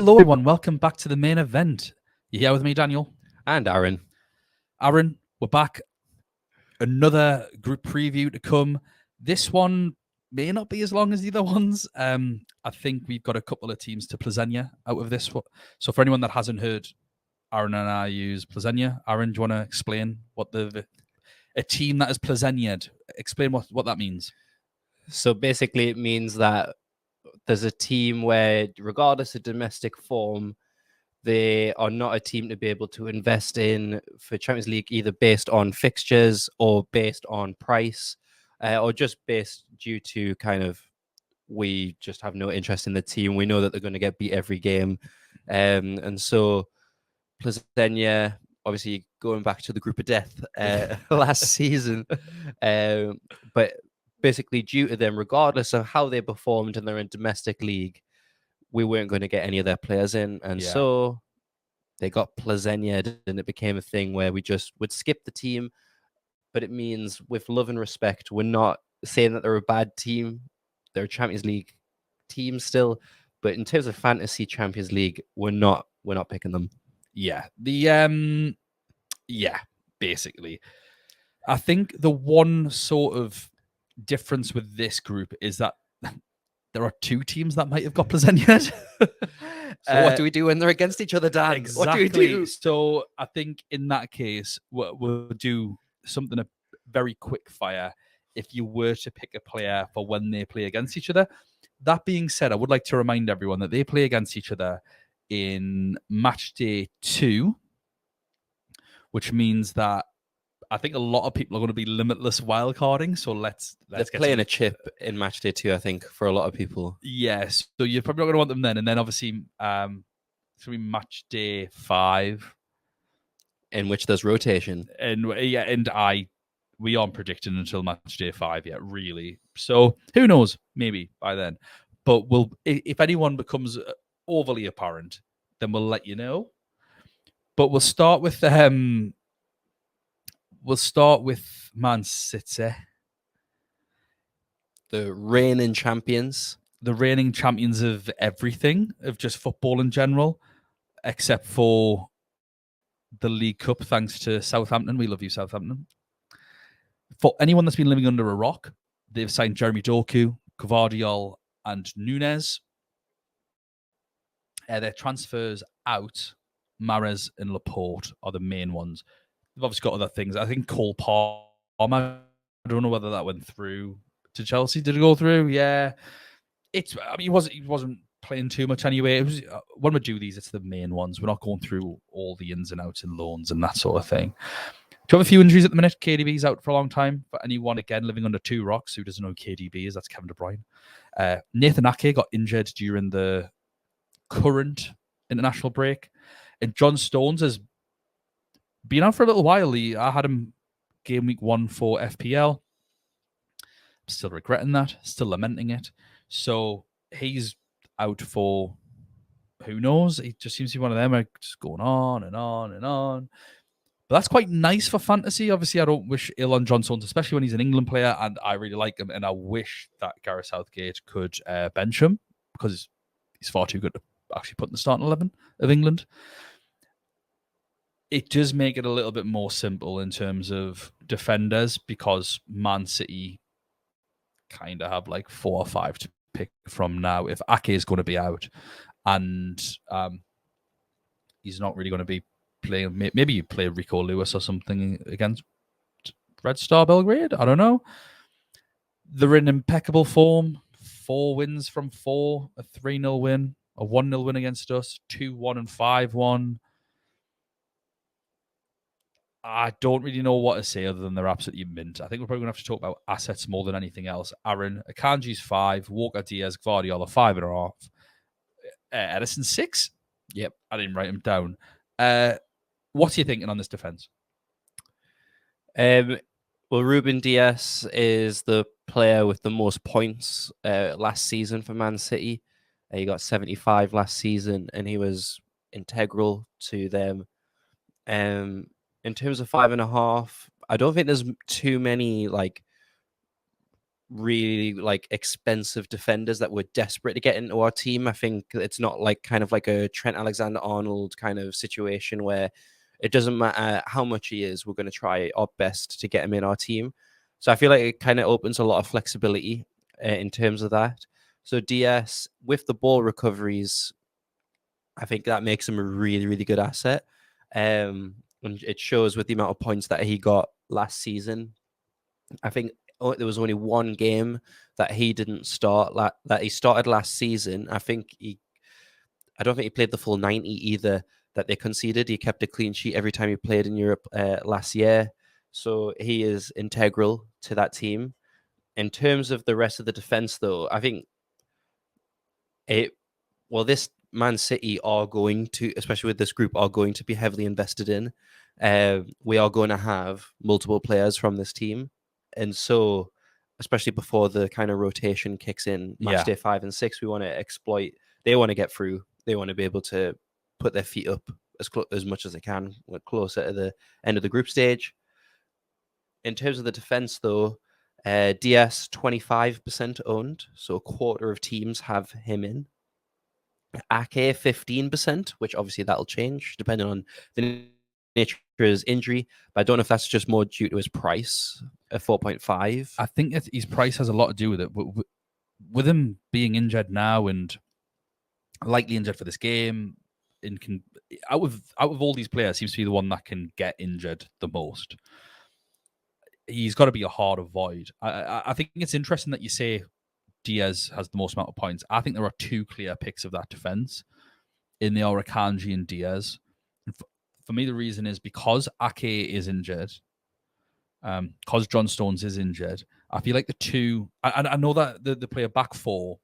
Hello, everyone. Welcome back to the main event. You here with me, Daniel? And Aaron. Aaron, we're back. Another group preview to come. This one may not be as long as the other ones. I think we've got a couple of teams to Plezenia out of this one. So for anyone that hasn't heard Aaron and I use Plezenia, Aaron, do you want to explain what a team that is Plezenia'd, explain what that means? So basically it means that there's a team where, regardless of domestic form, they are not a team to be able to invest in for Champions League, either based on fixtures or based on price, or just based due to kind of, we just have no interest in the team. We know that they're going to get beat every game. And so Plezenia, obviously going back to the group of death last season, but basically due to them, regardless of how they performed in their own domestic league, we weren't going to get any of their players in. And so they got Plezenia, and it became a thing where we just would skip the team. But it means, with love and respect, we're not saying that they're a bad team. They're a Champions League team still. But in terms of fantasy Champions League, we're not picking them. Yeah. Basically. I think the one sort of difference with this group is that there are two teams that might have got Plezenia. So what do we do when they're against each other, Dan? Exactly. What do we do? So I think in that case, we'll do something a very quick fire if you were to pick a player for when they play against each other. That being said, I would like to remind everyone that they play against each other in match day 2, which means that I think a lot of people are going to be limitless wildcarding. So let's They're playing a chip in match day 2, I think, for a lot of people. Yes. So you're probably not going to want them then. And then obviously it's going to be match day 5. In which there's rotation. And we aren't predicting until match day 5 yet, really. So who knows? Maybe by then. But if anyone becomes overly apparent, then we'll let you know. But we'll start with Man City. The reigning champions. The reigning champions of everything, of just football in general, except for the League Cup, thanks to Southampton. We love you, Southampton. For anyone that's been living under a rock, they've signed Jeremy Doku, Gvardiol, and Nunes. Their transfers out, Mahrez and Laporte are the main ones. They've obviously got other things. I think Cole Palmer, I don't know whether that went through to Chelsea. Did it go through? Yeah. He wasn't playing too much anyway. It was when we do these, it's the main ones. We're not going through all the ins and outs and loans and that sort of thing. Do you have a few injuries at the minute? KDB's out for a long time. For anyone, again, living under two rocks who doesn't know who KDB is, that's Kevin De Bruyne. Nathan Ake got injured during the current international break. And John Stones has been out for a little while. I had him game week 1 for FPL. I'm still regretting that. Still lamenting it. So he's out for who knows. He just seems to be one of them like just going on and on and on. But that's quite nice for fantasy. Obviously, I don't wish ill on John Stones, especially when he's an England player, and I really like him. And I wish that Gareth Southgate could bench him because he's far too good to actually put in the starting 11 of England. It does make it a little bit more simple in terms of defenders because Man City kind of have like 4 or 5 to pick from now. If Ake is going to be out and he's not really going to be playing, maybe you play Rico Lewis or something against Red Star Belgrade. I don't know. They're in impeccable form. 4 wins from 4, a 3-0 win, a 1-0 win against us, 2-1 and 5-1. I don't really know what to say other than they're absolutely mint. I think we're probably going to have to talk about assets more than anything else. Aaron, Akanji's 5, Walker Diaz, Gvardiol 5.5, Edison 6. Yep, I didn't write him down. What's you thinking on this defense? Well, Ruben Diaz is the player with the most points last season for Man City. He got 75 last season, and he was integral to them. In terms of 5.5, I don't think there's too many like really like expensive defenders that we're desperate to get into our team. I think it's not like kind of like a Trent Alexander-Arnold kind of situation where it doesn't matter how much he is, we're going to try our best to get him in our team. So I feel like it kind of opens a lot of flexibility in terms of that. So DS with the ball recoveries, I think that makes him a really, really good asset. And it shows with the amount of points that he got last season. I think there was only one game that he didn't start, that he started last season. I don't think he played the full 90 either that they conceded. He kept a clean sheet every time he played in Europe last year. So he is integral to that team. In terms of the rest of the defense, though, I think this Man City are going to, especially with this group, are going to be heavily invested in. We are going to have multiple players from this team. And so, especially before the kind of rotation kicks in, match day 5 and 6, we want to exploit. They want to get through. They want to be able to put their feet up as much as they can, closer to the end of the group stage. In terms of the defense, though, DS 25% owned, so a quarter of teams have him in. Ake 15%, which obviously that'll change depending on the nature of his injury. But I don't know if that's just more due to his price at 4.5. I think his price has a lot to do with it. With him being injured now and likely injured for this game, out of all these players, seems to be the one that can get injured the most. He's got to be a hard avoid. I think it's interesting that you say Diaz has the most amount of points. I think there are two clear picks of that defense in the Akanji and Diaz. And for me, the reason is because Ake is injured, because John Stones is injured. I feel like the two. I know that they play a back four,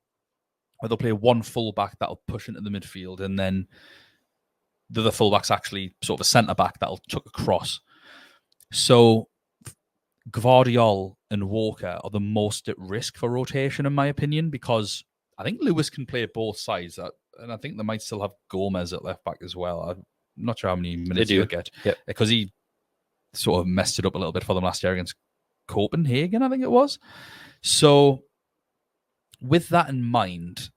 or they'll play one fullback that'll push into the midfield, and then the other fullback's actually sort of a centre back that'll chuck across. So Gvardiol and Walker are the most at risk for rotation, in my opinion, because I think Lewis can play both sides, and I think they might still have Gomez at left back as well. I'm not sure how many minutes he'll get, because he sort of messed it up a little bit for them last year against Copenhagen, I think it was. So with that in mind,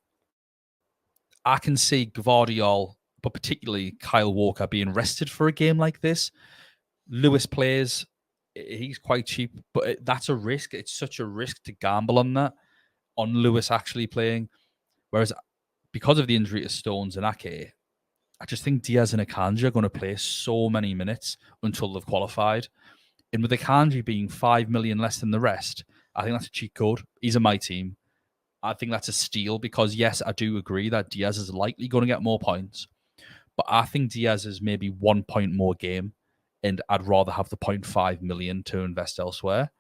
I can see Gvardiol, but particularly Kyle Walker, being rested for a game like this. Lewis plays. He's quite cheap, but that's a risk. It's such a risk to gamble on that, on Lewis actually playing. Whereas because of the injury to Stones and Ake, I just think Diaz and Akanji are going to play so many minutes until they've qualified. And with Akanji being 5 million less than the rest, I think that's a cheat code. He's in my team. I think that's a steal because, yes, I do agree that Diaz is likely going to get more points. But I think Diaz is maybe 1 point more game, and I'd rather have the 0.5 million to invest elsewhere.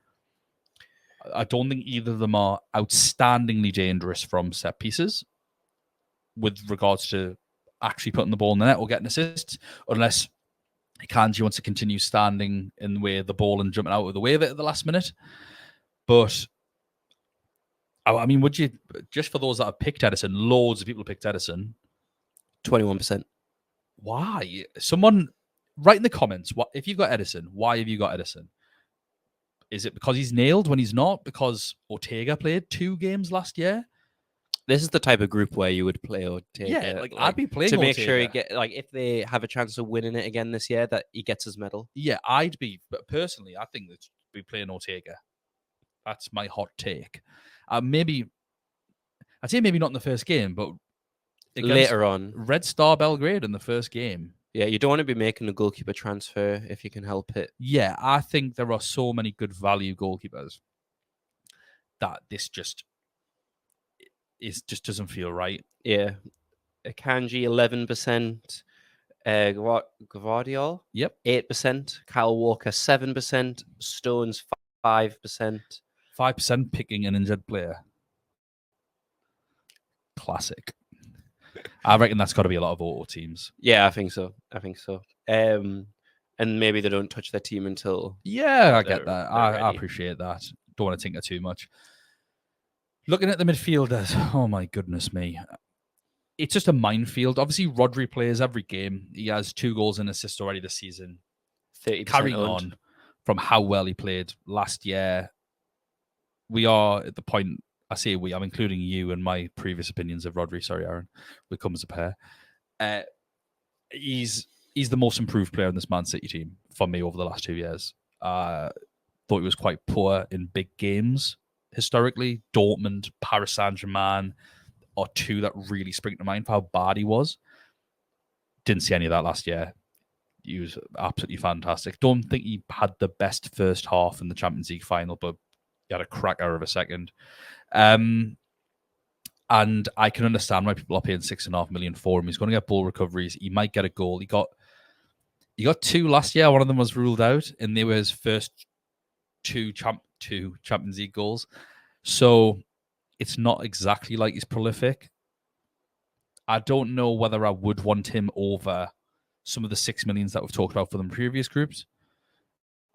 I don't think either of them are outstandingly dangerous from set pieces with regards to actually putting the ball in the net or getting assists, unless Kanji wants to continue standing in the way of the ball and jumping out of the way of it at the last minute. But I mean, would you, just for those that have picked Edison, loads of people have picked Edison. 21%. Why? Someone write in the comments, what if you've got Edison, why have you got Edison? Is it because he's nailed when he's not? Because Ortega played 2 games last year? This is the type of group where you would play Ortega. Yeah, like I'd be playing to make Ortega. sure he get, like, if they have a chance of winning it again this year, that he gets his medal. Yeah, I'd be, but personally, I think that be playing Ortega. That's my hot take. Maybe I'd say maybe not in the first game, but later on, Red Star Belgrade in the first game. Yeah, you don't want to be making a goalkeeper transfer if you can help it. Yeah, I think there are so many good value goalkeepers that this just doesn't feel right. Yeah, Akanji 11%, Gvardiol 8%, Kyle Walker 7%, Stones 5%. 5% picking an injured player. Classic. I reckon that's got to be a lot of auto teams. Yeah, I think so. And maybe they don't touch their team until... Yeah, I get that. I appreciate that. Don't want to tinker too much. Looking at the midfielders, oh my goodness me. It's just a minefield. Obviously, Rodri plays every game. He has 2 goals and assists already this season. 30% carrying owned. on from how well he played last year. we are at the point. I say we. I'm including you and my previous opinions of Rodri. Sorry, Aaron. We come as a pair. He's the most improved player in this Man City team for me over the last 2 years. Thought he was quite poor in big games historically. Dortmund, Paris Saint-Germain are two that really spring to mind for how bad he was. Didn't see any of that last year. He was absolutely fantastic. Don't think he had the best first half in the Champions League final, but he had a cracker of a second. And I can understand why people are paying $6.5 million for him. He's going to get ball recoveries. He might get a goal. He got 2 last year. One of them was ruled out, and they were his first two Champions League goals. So it's not exactly like he's prolific. I don't know whether I would want him over some of the 6 millions that we've talked about for the previous groups,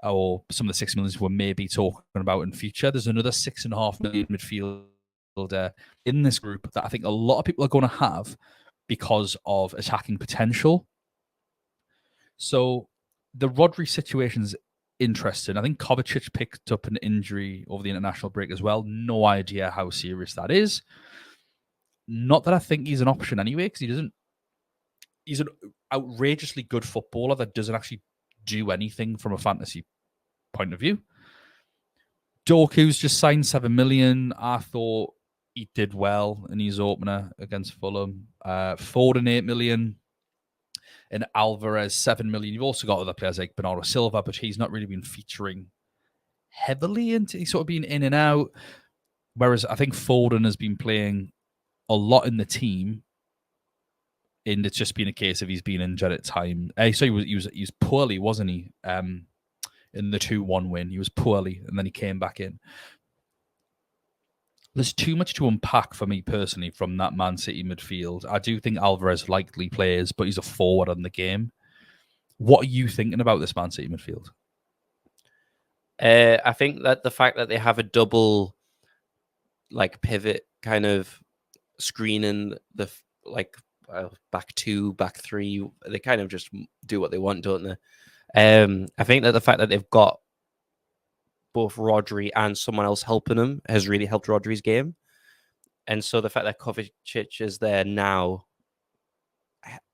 or some of the 6 millions we're maybe talking about in future. There's another 6.5 million midfielder in this group that I think a lot of people are going to have because of attacking potential. So the Rodri situation's interesting. I think Kovacic picked up an injury over the international break as well. No idea how serious that is. Not that I think he's an option anyway, because he's an outrageously good footballer that doesn't actually do anything from a fantasy point of view. Doku's just signed 7 million. I thought he did well in his opener against Fulham. Foden 8 million. And Alvarez 7 million. You've also got other players like Bernardo Silva, but he's not really been featuring heavily into. He's sort of been in and out. Whereas I think Foden has been playing a lot in the team, and it's just been a case of he's been injured at time. So he was poorly, wasn't he? In the 2-1 win, he was poorly, and then he came back in. There's too much to unpack for me personally from that Man City midfield. I do think Alvarez likely plays, but he's a forward on the game. What are you thinking about this Man City midfield? I think that the fact that they have a double, like, pivot kind of screening the back 2, back 3, they kind of just do what they want, don't they? I think that the fact that they've got both Rodri and someone else helping him has really helped Rodri's game. And so the fact that Kovacic is there now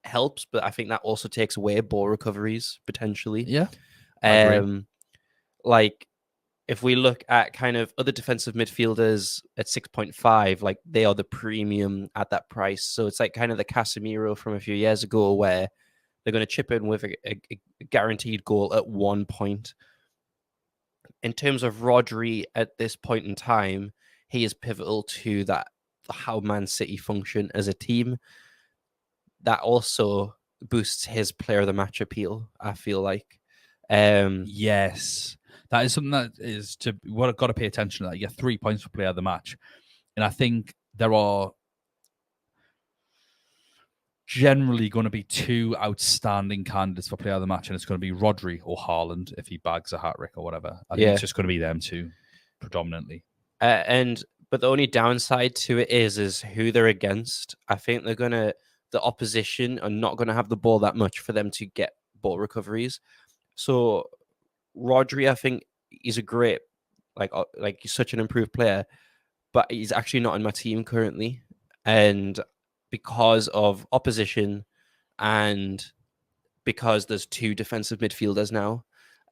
helps, but I think that also takes away ball recoveries potentially. Yeah. I agree. Like, if we look at kind of other defensive midfielders at 6.5, like, they are the premium at that price. So it's like kind of the Casemiro from a few years ago, where they're going to chip in with a guaranteed goal at one point. In terms of Rodri at this point in time, he is pivotal to that, how Man City function as a team. That also boosts his player of the match appeal, I feel like. Yes. That is something that is what I've got to pay attention to. That. You get 3 points for player of the match. And I think there are generally going to be 2 outstanding candidates for player of the match, and it's going to be Rodri or Haaland if he bags a hat-trick or whatever. I think it's just going to be them 2 predominantly. But the only downside to it is who they're against. I think the opposition are not going to have the ball that much for them to get ball recoveries. So Rodri, I think he's a great, he's such an improved player, but he's actually not in my team currently. And because of opposition and because there's 2 defensive midfielders now,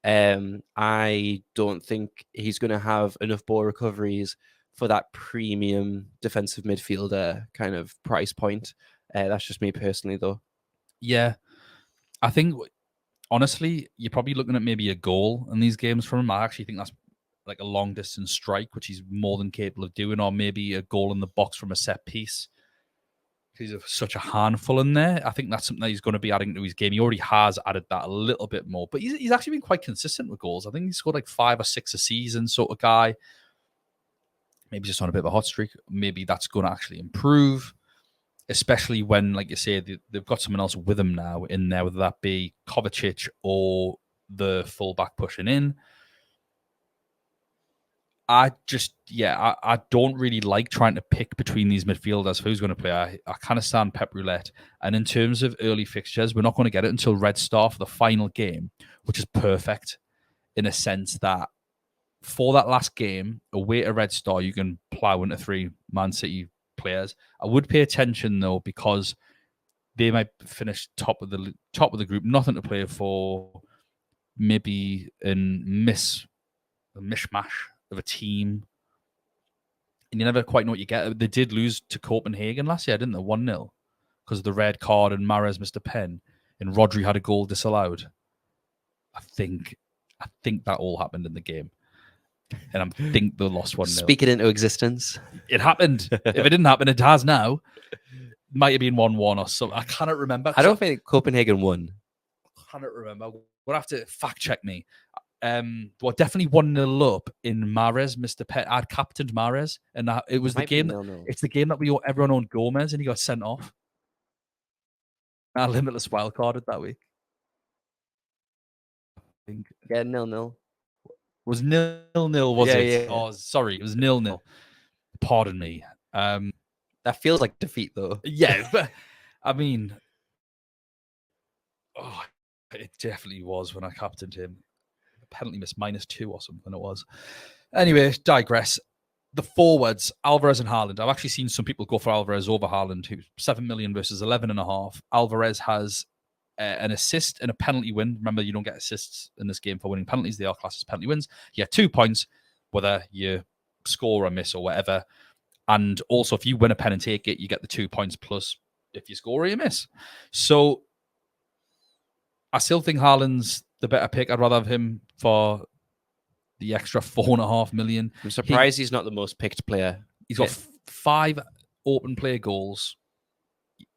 I don't think he's going to have enough ball recoveries for that premium defensive midfielder kind of price point. That's just me personally, though. Yeah. I think, honestly, you're probably looking at maybe a goal in these games from him. I actually think that's like a long distance strike, which he's more than capable of doing, or maybe a goal in the box from a set piece. He's such a handful in there. I think that's something that he's going to be adding to his game. He already has added that a little bit more, but he's actually been quite consistent with goals. I think he's scored like 5 or 6 a season sort of guy. Maybe just on a bit of a hot streak. Maybe that's going to actually improve, especially when, like you say, they've got someone else with him now in there, whether that be Kovacic or the fullback pushing in. I don't really like trying to pick between these midfielders who's going to play. I kind of stand Pep Roulette. And in terms of early fixtures, we're not going to get it until Red Star for the final game, which is perfect in a sense that for that last game, away to Red Star, you can plough into 3 Man City players. I would pay attention though, because they might finish top of the group, nothing to play for, maybe in a mishmash of a team, and you never quite know what you get. They did lose to Copenhagen last year, didn't they? 1-0 because of the red card and Mahrez missed a pen, and Rodri had a goal disallowed. I think that all happened in the game, and I think they lost 1-0. Speak it into existence. It happened. If it didn't happen, it has now. Might have been 1-1 or something. I cannot remember. I don't think Copenhagen won. I cannot remember. We'll have to fact check me. Well, definitely 1-0 up in Mahrez, Mr. Pet. I'd captained Mahrez, and it was the game. It's the game that everyone owned Gomez, and he got sent off. I limitless wildcarded that week. I think. Yeah, 0-0. Was 0-0, was it? Yeah. Oh, sorry, it was 0-0. Pardon me. That feels like defeat, though. Yeah, but I mean, it definitely was when I captained him. Penalty miss -2 or something it was. Anyway, digress. The forwards, Alvarez and Haaland. I've actually seen some people go for Alvarez over Haaland, who's 7 million versus 11.5. Alvarez has an assist and a penalty win. Remember, you don't get assists in this game for winning penalties. They are classed as penalty wins. You get 2 points, whether you score or miss or whatever. And also, if you win a pen and take it, you get the 2 points plus if you score or you miss. So I still think Haaland's the better pick. I'd rather have him for the extra 4.5 million. I'm surprised he's not the most picked player. He's got 5 open play goals.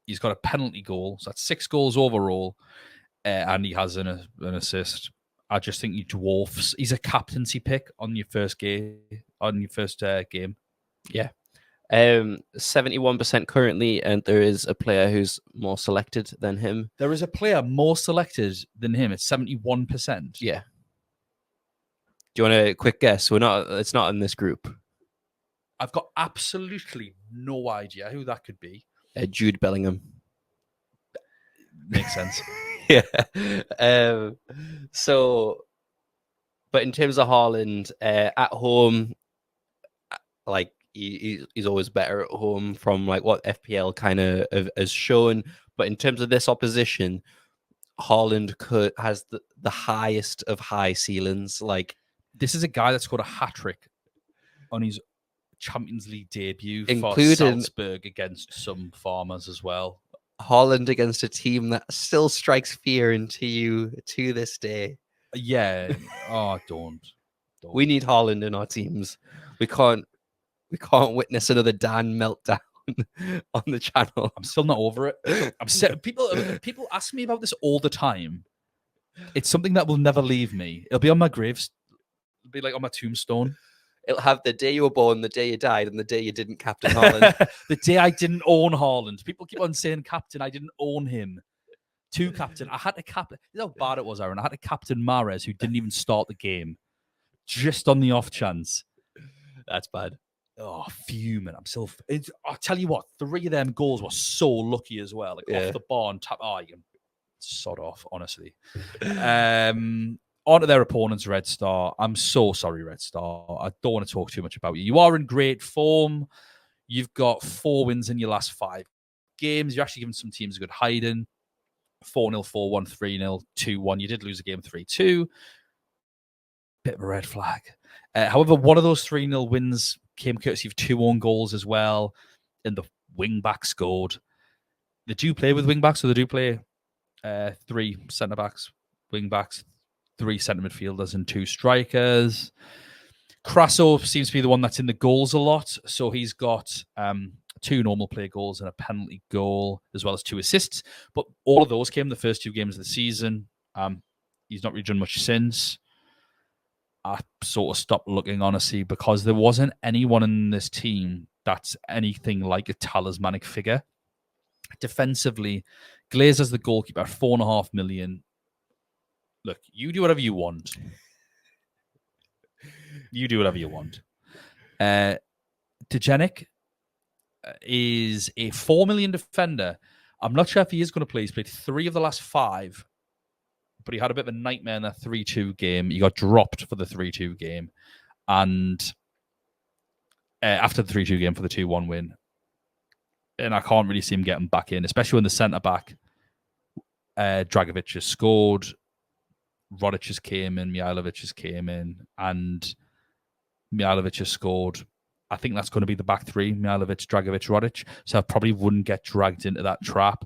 He's got a penalty goal. So that's 6 goals overall. And he has an assist. I just think he dwarfs. He's a captaincy pick on your first game. Yeah. 71% currently, and there is a player who's more selected than him. There is a player more selected than him. It's 71%. Yeah. Do you want a quick guess? It's not in this group. I've got absolutely no idea who that could be. Jude Bellingham. Makes sense. Yeah. But in terms of Haaland, at home, like, he's always better at home from like what FPL kind of has shown. But in terms of this opposition, Haaland has the highest of high ceilings. Like, this is a guy that scored a hat-trick on his Champions League debut for Salzburg against some farmers as well. Haaland against a team that still strikes fear into you to this day. Yeah. Oh, don't. We need Haaland in our teams. We can't witness another Dan meltdown on the channel. I'm still not over it. People ask me about this all the time. It's something that will never leave me. It'll be on my graves. It'll be like on my tombstone. It'll have the day you were born, the day you died, and the day you didn't captain Haaland. The day I didn't own Haaland. People keep on saying captain. I didn't own him. To captain. I had to captain. You know how bad it was, Aaron? I had to captain Mahrez, who didn't even start the game. Just on the off chance. That's bad. Oh, fuming. I'll tell you what, 3 of them goals were so lucky as well. Like off the bar and tap. Oh, you can sod off, honestly. On to their opponents, Red Star. I'm so sorry, Red Star. I don't want to talk too much about you. You are in great form. You've got 4 wins in your last 5 games. You're actually giving some teams a good hiding. 4-0, 4-1, 3-0, 2-1. You did lose a game 3-2. Bit of a red flag. However, one of those 3-0 wins came courtesy of 2 own goals as well, and the wing-back scored. They do play with wing-backs, so they do play 3 centre-backs, wing-backs, 3 centre midfielders, and 2 strikers. Crasso seems to be the one that's in the goals a lot, so he's got 2 normal play goals and a penalty goal, as well as 2 assists. But all of those came the first 2 games of the season. He's not really done much since. I sort of stopped looking, honestly, because there wasn't anyone in this team that's anything like a talismanic figure. Defensively, Glazer's the goalkeeper, 4.5 million. Look, you do whatever you want. You do whatever you want. Dejanic is a 4 million defender. I'm not sure if he is going to play. He's played 3 of the last 5. But he had a bit of a nightmare in that 3-2 game. He got dropped for the 3-2 game. and after the 3-2 game for the 2-1 win. And I can't really see him getting back in, especially when the centre-back, Dragovic has scored, Rodic has came in, Mihailovic has came in, and Mihailovic has scored. I think that's going to be the back three, Mihailovic, Dragovic, Rodic. So I probably wouldn't get dragged into that trap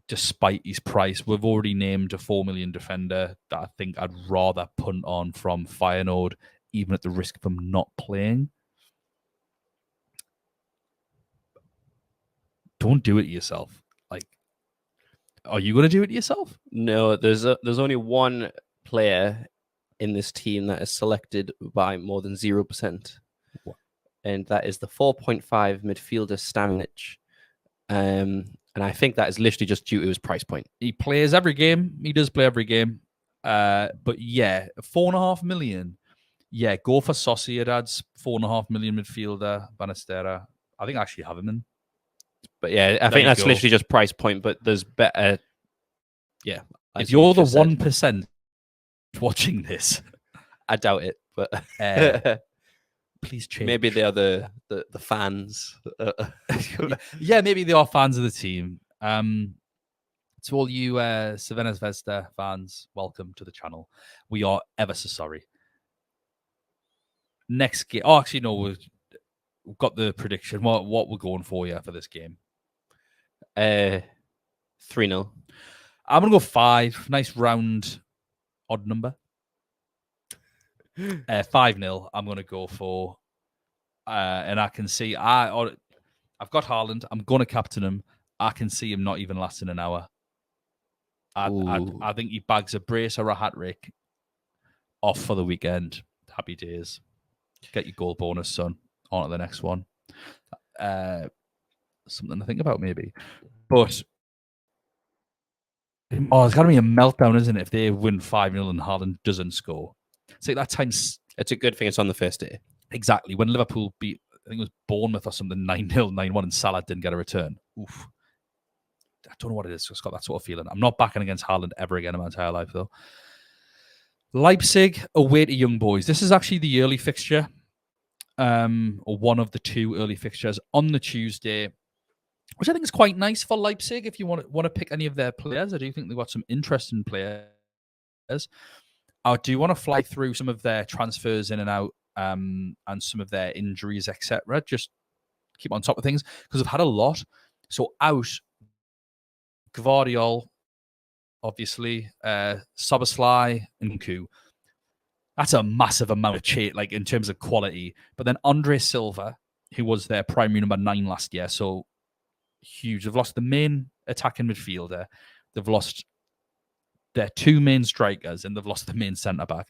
despite his price. We've already named a 4 million defender that I think I'd rather punt on from Feyenoord, even at the risk of him not playing. Don't do it yourself. Like, are you going to do it yourself? No, there's only one player in this team that is selected by more than 0%. What? And that is the 4.5 midfielder Stamenic. And I think that is literally just due to his price point. He plays every game. He does play every game. But yeah, 4.5 million. Yeah, go for Sociedad's 4.5 million midfielder, Banastera. I think I actually have him in. But yeah, I think that's literally just price point, but there's better. Yeah. If you're the 1% watching this, I doubt it, but please change. Maybe they are the fans. Yeah, maybe they are fans of the team. To all you Crvena Zvezda fans, welcome to the channel. We are ever so sorry. Next game. Oh, actually, no, we've got the prediction. What we're going for for this game? 3-0. I'm going to go 5. Nice round, odd number. 5-0. I'm going to go for. And I can see I've got Haaland. I'm going to captain him. I can see him not even lasting an hour. I think he bags a brace or a hat-trick off for the weekend. Happy days. Get your goal bonus, son. On to the next one. Something to think about, maybe. But it's got to be a meltdown, isn't it, if they win 5-0 and Haaland doesn't score? It's like that time. It's a good thing it's on the first day. Exactly. When Liverpool beat, I think it was Bournemouth or something, 9-0, 9-1, and Salah didn't get a return. Oof. I don't know what it is. It's got that sort of feeling. I'm not backing against Haaland ever again in my entire life, though. Leipzig away to Young Boys. This is actually the early fixture, or one of the two early fixtures on the Tuesday, which I think is quite nice for Leipzig if you want to pick any of their players. I do think they've got some interesting players. I do want to fly through some of their transfers in and out, and some of their injuries, etc. Just keep on top of things because I've had a lot. So out, Gvardiol, obviously, Szoboszlai, and Nkunku. That's a massive amount of change, like in terms of quality. But then Andre Silva, who was their primary number 9 last year, so huge. They've lost the main attacking midfielder. They've lost their 2 main strikers, and they've lost the main centre back.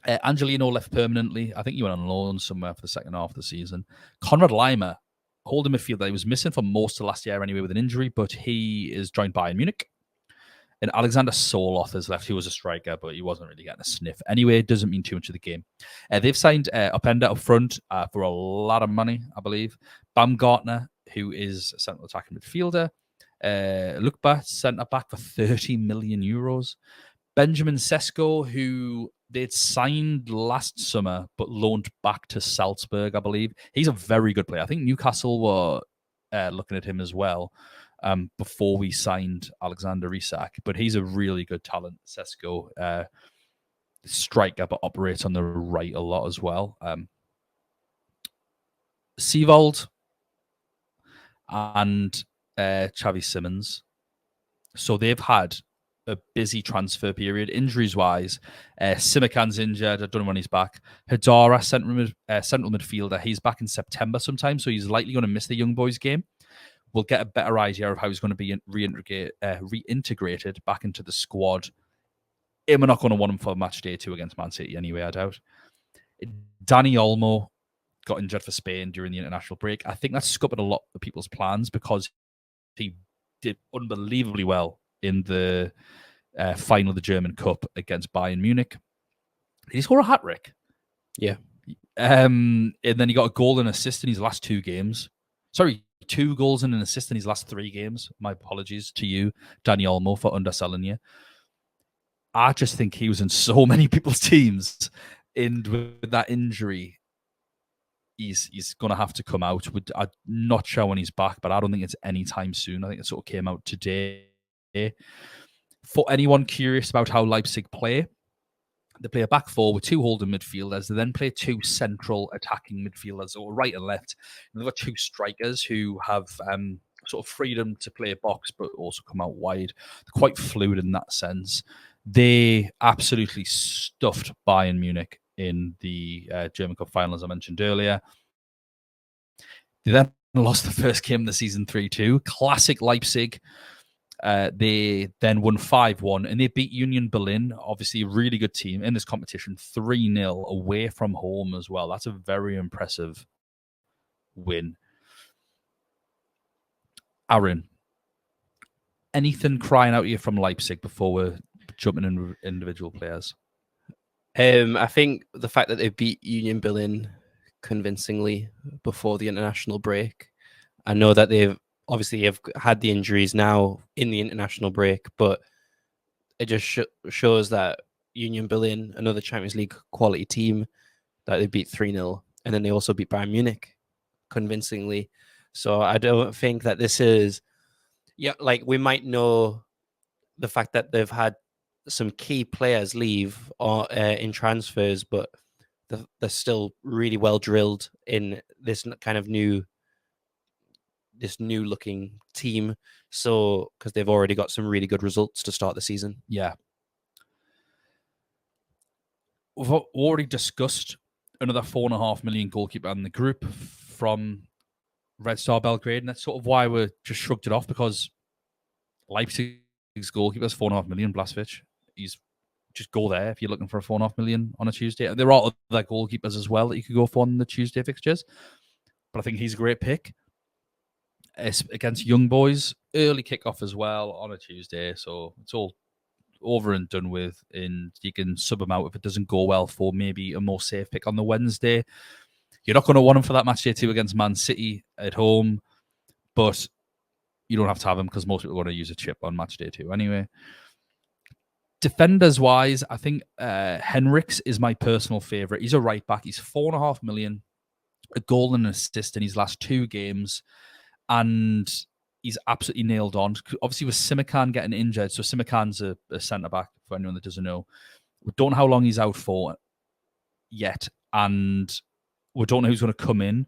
Angelino left permanently. I think he went on loan somewhere for the second half of the season. Konrad Laimer, holding midfielder, he was missing for most of last year anyway with an injury, but he is joined Bayern Munich. And Alexander Soloth has left. He was a striker, but he wasn't really getting a sniff. Anyway, it doesn't mean too much of the game. They've signed Openda up front for a lot of money, I believe. Baumgartner, who is a central attacking midfielder. Lukba, centre back for 30 million euros. Benjamin Sesko, who they'd signed last summer but loaned back to Salzburg, I believe. He's a very good player. I think Newcastle were looking at him as well before we signed Alexander Isak. But he's a really good talent, Sesko. Striker, but operates on the right a lot as well. Seevold and Xavi Simons. So they've had a busy transfer period, injuries-wise. Simikan's injured. I don't know when he's back. Hadara, central midfielder, he's back in September sometime, so he's likely going to miss the Young Boys game. We'll get a better idea of how he's going to be reintegrated back into the squad. And we're not going to want him for match day 2 against Man City anyway, I doubt. Dani Olmo got injured for Spain during the international break. I think that's scuppered a lot of people's plans because he did unbelievably well in the final of the German Cup against Bayern Munich. Did he score a hat-trick? Yeah. And then he got a goal and assist in his last 2 games. Sorry, 2 goals and an assist in his last 3 games. My apologies to you, Dani Olmo, for underselling you. I just think he was in so many people's teams And with that injury, he's going to have to come out. I'm not sure when he's back, but I don't think it's anytime soon. I think it sort of came out today. For anyone curious about how Leipzig play, they play a back four with two holding midfielders. They then play two central attacking midfielders, or right and left. And they've got two strikers who have sort of freedom to play a box, but also come out wide. They're quite fluid in that sense. They absolutely stuffed Bayern Munich in the German Cup final, as I mentioned earlier. They then lost the first game of the season 3-2. Classic Leipzig. They then won 5-1 and they beat Union Berlin, obviously a really good team in this competition, 3-0 away from home as well. That's a very impressive win. Aaron, anything crying out to you from Leipzig before we're jumping in individual players? I think the fact that they beat Union Berlin convincingly before the international break. I know that they've obviously have had the injuries now in the international break, but it just shows that Union Berlin, another Champions League quality team, that they beat 3-0. And then they also beat Bayern Munich convincingly. So I don't think that this is, like we might know the fact that they've had some key players leave or in transfers, but they're still really well drilled in this kind of new looking team. So because they've already got some really good results to start the season. Yeah. We've already discussed another 4.5 million goalkeeper in the group from Red Star Belgrade, and that's sort of why we just shrugged it off, because Leipzig's goalkeeper is 4.5 million. Blažević, he's just go there if you're looking for a 4.5 million on a Tuesday. There are other goalkeepers as well that you could go for on the Tuesday fixtures, but I think he's a great pick. It's against young boys, early kickoff as well on a Tuesday, so it's all over and done with, and you can sub him out if it doesn't go well for maybe a more safe pick on the Wednesday. You're not going to want him for that match day 2 against Man City at home, but you don't have to have him because most people are going to use a chip on match day 2 anyway. Defenders wise, I think Henriks is my personal favourite. He's a right back. He's 4.5 million, a goal and an assist in his last 2 games, and he's absolutely nailed on. Obviously, with Simikan getting injured, so Simikan's a centre back for anyone that doesn't know. We don't know how long he's out for yet, and we don't know who's going to come in.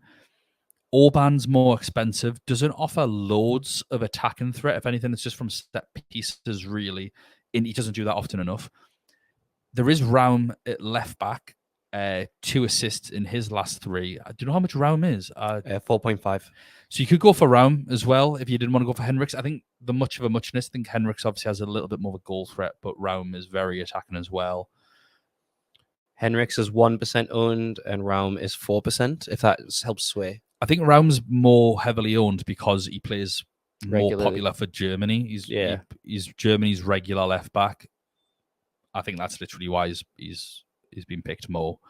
Orban's more expensive, doesn't offer loads of attacking threat. If anything, it's just from set pieces, really. And he doesn't do that often enough. There is Raum at left back, 2 assists in his last 3. Do you know how much Raum is? 4.5. So you could go for Raum as well if you didn't want to go for Henriks. I think the much of a muchness. I think Henriks obviously has a little bit more of a goal threat, but Raum is very attacking as well. Henriks is 1% owned and Raum is 4%, if that helps sway. I think Raum's more heavily owned because he plays more popular for Germany. He's Germany's regular left back. I think that's literally why he's been picked more.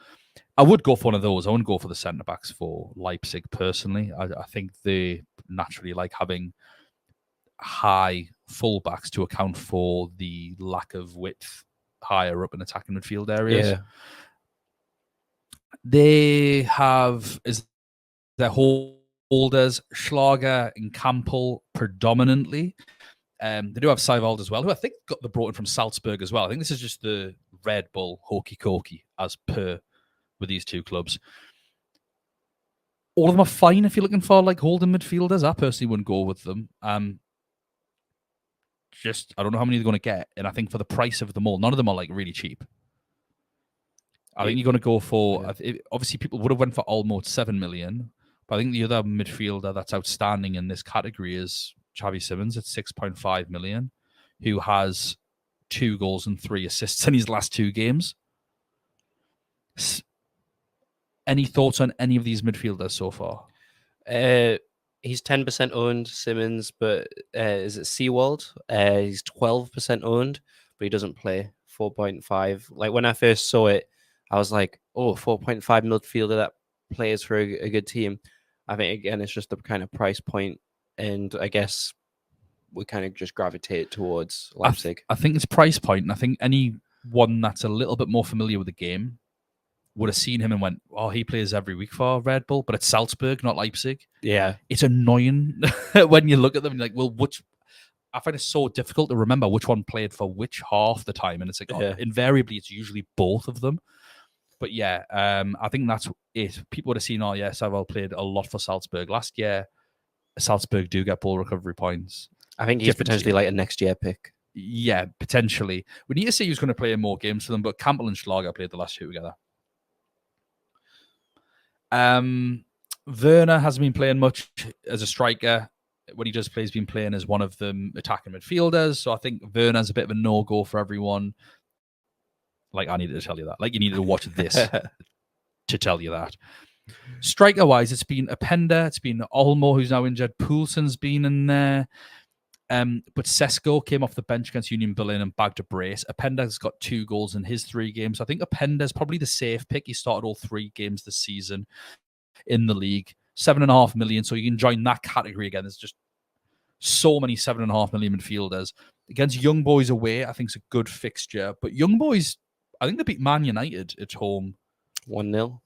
I would go for one of those. I wouldn't go for the centre backs for Leipzig personally. I think they naturally like having high full backs to account for the lack of width higher up in attacking midfield areas. Yeah. They have as their holders Schlager and Campbell predominantly. They do have Seiwald as well, who I think got the brought in from Salzburg as well. I think this is just the Red Bull hokey cokey as per with these 2 clubs. All of them are fine if you're looking for like holding midfielders. I personally wouldn't go with them. Just I don't know how many they're going to get, and I think for the price of them all, none of them are like really cheap. I think you're going to go for. Obviously, people would have went for almost 7 million, but I think the other midfielder that's outstanding in this category is Xavi Simons at 6.5 million, who has 2 goals and 3 assists in his last 2 games. Any thoughts on any of these midfielders so far? He's 10% owned, Simons, but is it Seawald? He's 12% owned, but he doesn't play. 4.5. Like when I first saw it, I was like, oh, 4.5 midfielder that plays for a good team. I think, again, it's just the kind of price point, and I guess we kind of just gravitate towards Leipzig. I think it's price point, and I think anyone that's a little bit more familiar with the game would have seen him and went, "Oh, he plays every week for Red Bull," but it's Salzburg, not Leipzig. Yeah. It's annoying when you look at them and you're like, well, which I find it so difficult to remember which one played for which half the time, and it's like invariably it's usually both of them. But yeah, I think that's it. People would have seen, oh yeah, Saville played a lot for Salzburg last year. Salzburg do get ball recovery points. I think he's potentially like a next year pick. Yeah, potentially. We need to see who's going to play in more games for them, but Campbell and Schlager played the last two together. Werner hasn't been playing much as a striker. When he does play, he's been playing as one of the attacking midfielders. So I think Werner's a bit of a no-go for everyone. Like, I needed to tell you that. Like, you needed to watch this to tell you that. Striker-wise, it's been Openda, it's been Olmo, who's now injured. Poulsen's been in there. But Sesko came off the bench against Union Berlin and bagged a brace. Openda's got 2 goals in his 3 games. So I think Openda's probably the safe pick. He started all 3 games this season in the league. 7.5 million. So you can join that category again. There's just so many 7.5 million midfielders. Against Young Boys away, I think it's a good fixture. But Young Boys, I think they beat Man United at home. 1-0.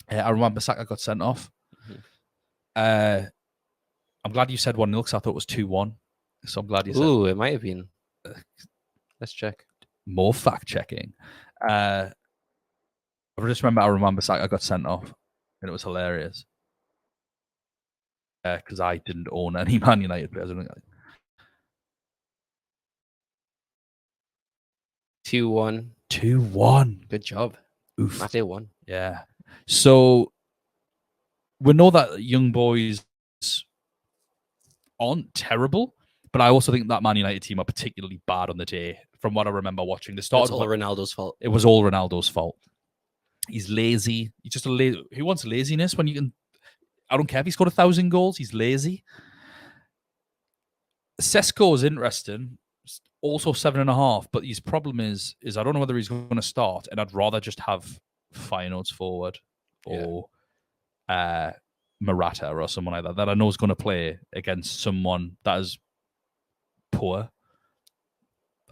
I remember Saka got sent off. I'm glad you said 1-0 because I thought it was 2-1. So I'm glad you said. Ooh, it might have been. Let's check. More fact checking. I remember Saka got sent off, and it was hilarious. Because I didn't own any Man United players. 2-1. 2-1. Good job. Oof. Mate won. Yeah. So we know that Young Boys aren't terrible, but I also think that Man United team are particularly bad on the day. From what I remember watching, the start. It's all Ronaldo's fault. It was all Ronaldo's fault. He's lazy. He's just a lazy. Who wants laziness when you can? I don't care if he scored 1,000 goals. He's lazy. Sesko is interesting. Also 7.5, but his problem is I don't know whether he's going to start, and I'd rather just have Feyenoord's forward or Morata or someone like that I know is going to play against someone that is poor.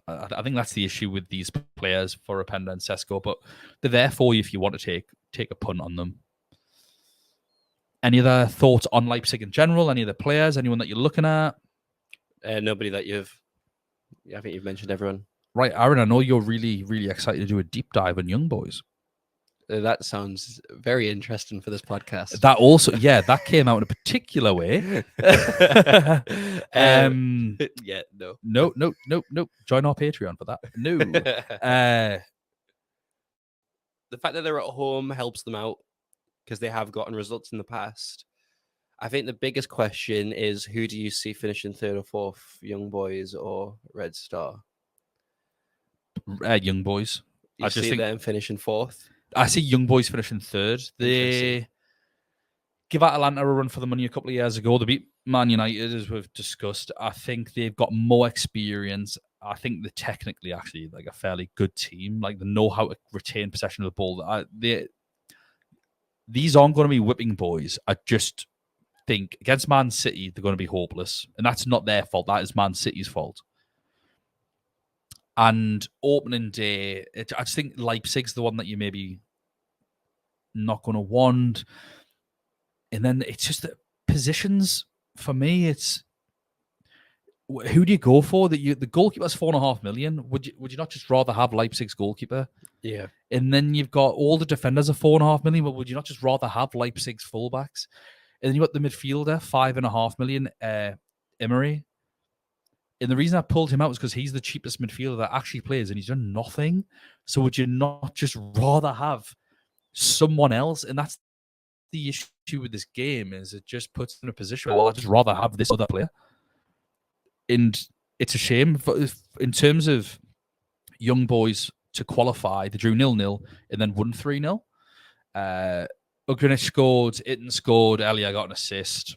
I think that's the issue with these players for Openda and Sesko, but they're there for you if you want to take a punt on them. Any other thoughts on Leipzig in general? Any other players? Anyone that you're looking at? Nobody that I think you've mentioned everyone. Right, Aaron, I know you're really, really excited to do a deep dive on Young Boys. That sounds very interesting for this podcast. That also, that came out in a particular way. Yeah, no. No. Join our Patreon for that. No. The fact that they're at home helps them out because they have gotten results in the past. I think the biggest question is, who do you see finishing 3rd or 4th, Young Boys or Red Star? Young Boys. I just think them finishing 4th. I see Young Boys finishing 3rd. They give Atalanta a run for the money a couple of years ago. They beat Man United, as we've discussed. I think they've got more experience. I think they're technically actually like a fairly good team. Like, they know how to retain possession of the ball. These aren't going to be whipping boys. I just think against Man City, they're going to be hopeless. And that's not their fault. That is Man City's fault. And opening day, I just think Leipzig's the one that you maybe not going to want. And then it's just the positions for me. It's who do you go for? The goalkeeper's 4.5 million. Would you not just rather have Leipzig's goalkeeper? Yeah. And then you've got all the defenders are 4.5 million. But would you not just rather have Leipzig's fullbacks? And then you've got the midfielder, 5.5 million, Emery. And the reason I pulled him out was because he's the cheapest midfielder that actually plays, and he's done nothing. So would you not just rather have someone else? And that's the issue with this game, is it just puts in a position where I'd just rather have this other player. And it's a shame. In terms of Young Boys to qualify, they drew 0-0 and then won 3-0. Ugrinic scored, Itten scored, Elia got an assist.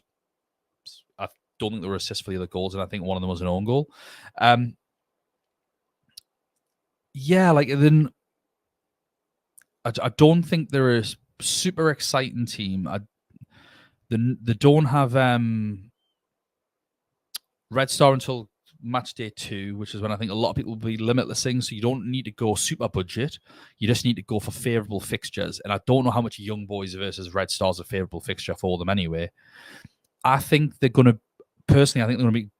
I don't think there were assists for the other goals, and I think one of them was an own goal. Then I don't think they're a super exciting team. They don't have Red Star until match day 2, which is when I think a lot of people will be limitlessing. So you don't need to go super budget. You just need to go for favourable fixtures. And I don't know how much Young Boys versus Red Stars a favourable fixture for them anyway. I think they're going to, personally, I think they're going to be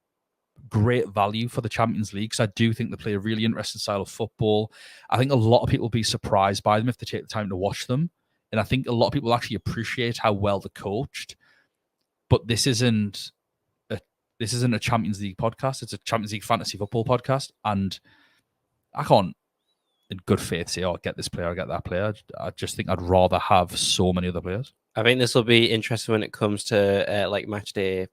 great value for the Champions League, because I do think they play a really interesting style of football. I think a lot of people will be surprised by them if they take the time to watch them. And I think a lot of people actually appreciate how well they're coached. But this isn't a Champions League podcast. It's a Champions League fantasy football podcast. And I can't, in good faith, say, oh, get this player, get that player. I just think I'd rather have so many other players. I think this will be interesting when it comes to like match day.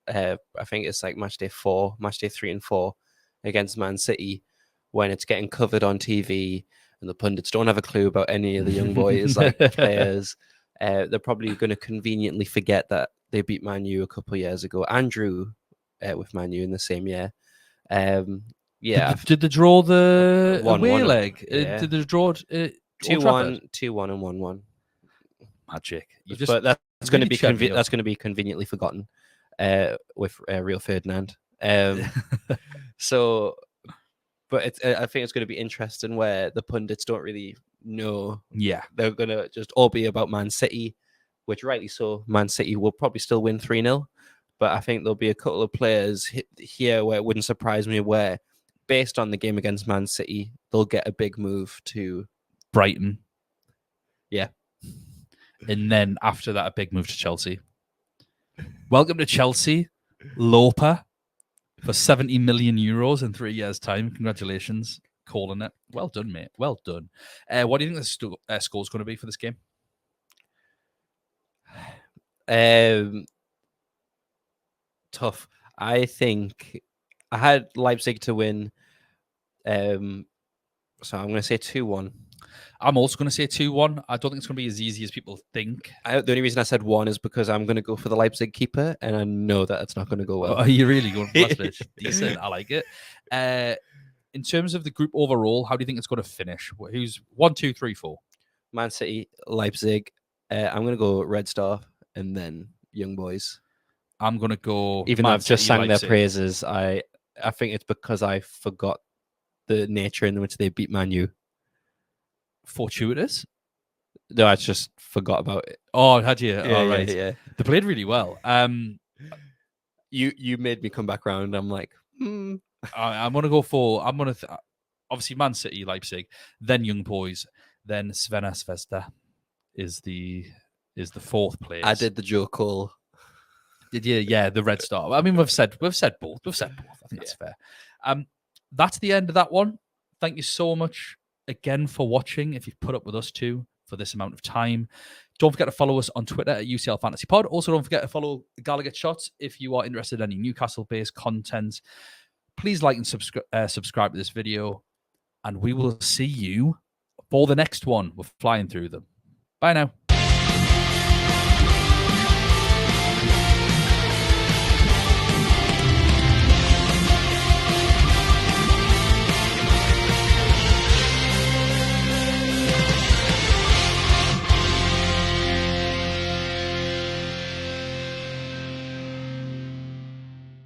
I think it's like match day 3 and 4 against Man City, when it's getting covered on TV and the pundits don't have a clue about any of the young boys, like players. They're probably going to conveniently forget that they beat Man U a couple of years ago. Andrew with Man U in the same year. Yeah. Did they draw the away leg? Yeah. Did they draw 2-1, 2-1, and 1-1? Magic. But that's going to be that's going to be conveniently forgotten with Rio Ferdinand. So, but I think it's going to be interesting where the pundits don't really know. Yeah, they're going to just all be about Man City, which rightly so. Man City will probably still win 3-0, but I think there'll be a couple of players here where it wouldn't surprise me where, based on the game against Man City, they'll get a big move to Brighton. Yeah. And then after that, a big move to Chelsea. Welcome to Chelsea, Lopa, for 70 million euros in 3 years' time. Congratulations, calling it. Well done, mate. Well done. What do you think the score's going to be for this game? Tough. I think I had Leipzig to win. So I'm going to say 2-1. I'm also going to say 2-1. I don't think it's going to be as easy as people think. The only reason I said 1 is because I'm going to go for the Leipzig keeper, and I know that it's not going to go well. Are you really going for that? Decent. I like it. In terms of the group overall, how do you think it's going to finish? Who's 1, 2, 3, 4? Man City, Leipzig. I'm going to go Red Star, and then Young Boys. I'm going to go... Even though I've just sang Leipzig. Their praises, I think it's because I forgot the nature in which they beat Man U. Fortuitous? No, I just forgot about it. Oh, had you? Yeah, oh, right. Yeah. They played really well. You made me come back around. I'm like, I'm going to go for... obviously, Man City, Leipzig, then Young Boys, then Svena Zvezda is the fourth place. I did the Joe Cole. Did you? Yeah, the Red Star. I mean, we've said both. I think that's fair. That's the end of that one. Thank you so much again for watching. If you've put up with us too for this amount of time, don't forget to follow us on Twitter at UCL Fantasy Pod. Also, don't forget to follow GallowgateShots if you are interested in any Newcastle-based content. Please like and subscribe to this video, and we will see you for the next one. We're flying through them. Bye now.